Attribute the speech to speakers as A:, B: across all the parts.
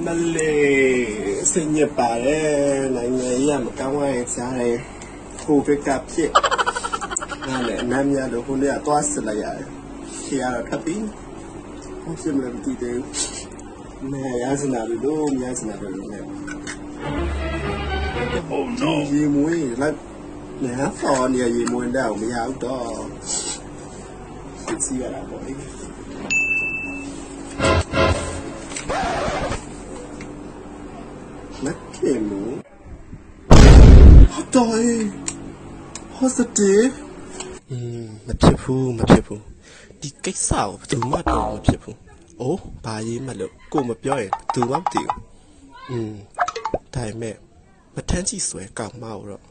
A: မလေးစိတ်ညစ်ပါတယ်နိုင်ငံကြီးကမကောင်းဝိုင်းစားတယ်ကိုဗစ်ကဖြစ်နားလည်းနားများလို့ခုနေ့ကသွားစစ်လိုက်ရတယ်ခေရတော့ထပ်ပြီးဘာဖြစ်မလဲမသိသေးဘူးနေရစနာလို့များစနာလို့လည်း Oh no ရေမွေးလိုက်ညာဖော်နေရေမွေးတော့မရဘူးတော့စစ်စီရတာပေါ့လေမကေမူတော် positive မဖြစ်ဘူးဒီကိစ္စကိုဘယ်သူမှတော့မဖြစ်ဘူးအိုးဘာရေးမလို့ကိုမပြောရင်ဘယ်သူမှမသိဘူးဒါပေမဲ့မထမ်းကြည့်ဆွဲကောက်မအောင်တော့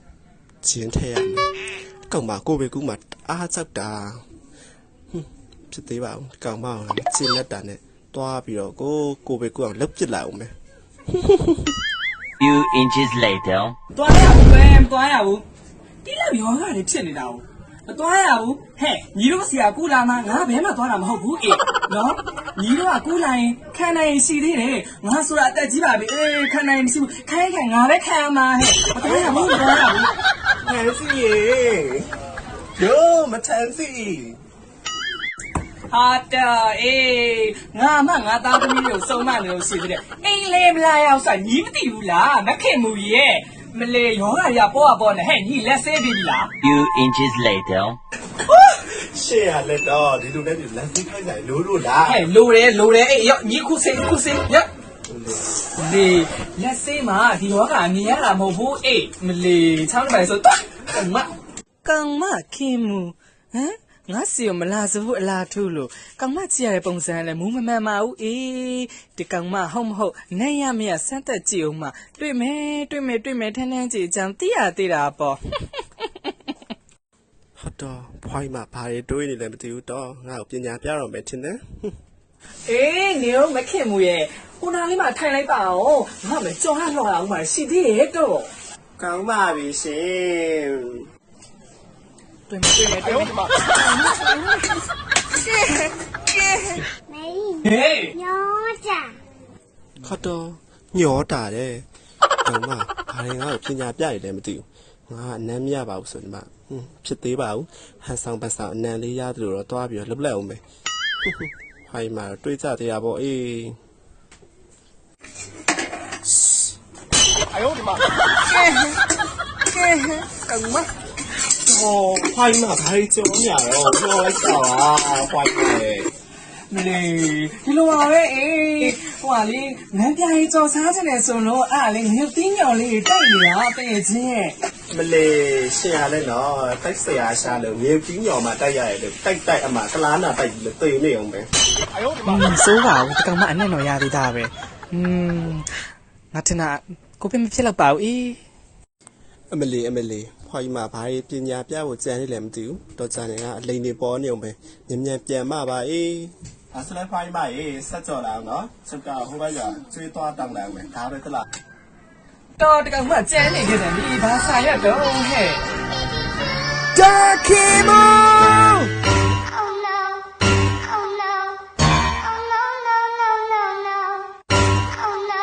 A: ကျင်းထဲရမယ်ကောက်မကိုပဲကူမှအားချက်တာဖြစ်သေးပါဘူးကောက်မအောင်ကျင်းလက်တာနဲ့တွားပြီးတော့ကိုပဲကူအောင်လှုပ်ပစ်လိုက်အောင်မယ်
B: Few inches later
C: တွားရဘူးပဲမတွားရဘူးတိလက်ရောဂါတွေဖြစ်နေတာကိုမတွားရဘူးဟဲ့ညီတို့ဆရာကူလာမှငါဘဲမှတွားတာမဟုတ်ဘူးအေးနော်ညီတို့ကကူလာရင်ခံနိုင်ရှိသေးတယ်ငါဆိုတာအသက်ကြီးပါပြီအေးခံနိုင်မရှိဘူးခိုင်းငါပဲခံရမှာဟဲ့မတွားရဘူးမတွားရဘူး
A: ထမ်းစီရေဒိုမထမ်းစီ
C: ဟာတာအေးငါသားသမီးတွေကိုစုံမနေလို့ရှိသေးတယ်အိမ်လေးမလာရောက်ဆိုညီမသိဘူးလားမခင်မူရဲ့မလေရောဂါရပေါ်နေဟဲ့ညီလက်ဆေးပြီလား
B: Few inches later
A: ရှေ့ရလက်တော့ဒီလိုနဲ့ဒီလက်စီခိုင်းဆိုင်လို့လား
C: ဟဲ့လိုတယ်အေးရောညီခုစေရလေလက်ဆေးမှာဒီရောဂါမြင်ရတာမဟုတ်ဘူးအေးမလေချောင်းပိုင်ဆိုတော့ကောင်မခင်မူဟမ်ငါစီမလာစဘူးအလားထူးလို့ကောင်မကြည့်ရတဲ့ပုံစံလည်းမူးမမှန်ပါဘူးအေးဒီကောင်မဟုတ်မဟုတ်နဲ့ရမရစမ်းသက်ကြည့်အောင်မတွေ့မယ်ထန်းကြည့်ကြံသိရသေးတာပေါ့
A: ဟုတ်တော့ဖွိုင်းမှာဘာတွေတွေးနေလဲမသိဘူးတော့ငါ့ကိုပညာပြတော့မယ်ထင်တယ်
C: အေးနေတော့မခင်မူရဲ့ဟိုနာလေးမှာထိုင်လိုက်ပါအောင်ငါမကြော်ရတော့အောင်ပါရှိသေးရဲ့တော့
A: ကောင်းပါပြီရှင်
C: 对没？哎呦我的妈！
D: 没
C: 嘿，
D: 有着，
A: ဟုတ်တော့ညောတာတယ်ကောင်းပါဘာတွေငါ့ကိုပညာပြရတယ်မသိဘူးငါအနမ်းမရပါဘူးဆိုဒီမှာဖြစ်သေးပါဘူးဟန်ဆောင်ပတ်ဆောင်အနမ်းလေးရတယ်လို့တော့တွားပြီးတော့လှုပ်လိုက်အောင်မယ်ဟိုင်းမှာတွေးကြသေးတာပေါ့အေး
C: 哎呦我的妈！干嘛？
A: 哦，快嘛，太重要了，我来搞啊，快点！
C: မလေးဒီလိုပါပဲအေးဟိုကလေငန်းပြားကြီးကြော်စားချင်တယ်ဆိုလို့အဲ့လေငရုတ်တင်းညော်လေးတိုက်နေတာတကယ်ချင်းရဲ့
A: မလေးရှင်းရလဲနော်တိုက်ဆရာရှာလို့မြေပြီးညော်မှာတိုက်ရတယ်လို့တိုက်အမှကလားနာတိုက်ပြီးလို့သိနေအောင်ပဲ
C: စိုးပါဘူးဒီကောင်မအနဲ့တော့ရသေးတာပဲငါထင်တာကိုပြမဖြစ်တော့ပါဘူးအေး
A: အမလေးဖွာကြီးမှာဘာတွေပညာပြဖို့ကြံနေလဲမသိဘူးတော့ကြံနေကအလိန်တွေပေါ်နေအောင်ပဲမြန်ပြန်မပါအေးအစလဲဖွာကြီးမရေးဆက်ကြော်လာအောင်နော်စက်ကဟိုဘက်ကကျွေးသွားတောင်းလိုက်အောင်ပဲဒါပဲသလား
C: တော့ဒီကောင်မကျန်းနေခဲ့တယ်ဒီဘာဆိုင်ရတော့ဟဲ့
A: ဒါခေမို
D: oh no, oh no, oh no, no, no, no, no, oh no, oh no,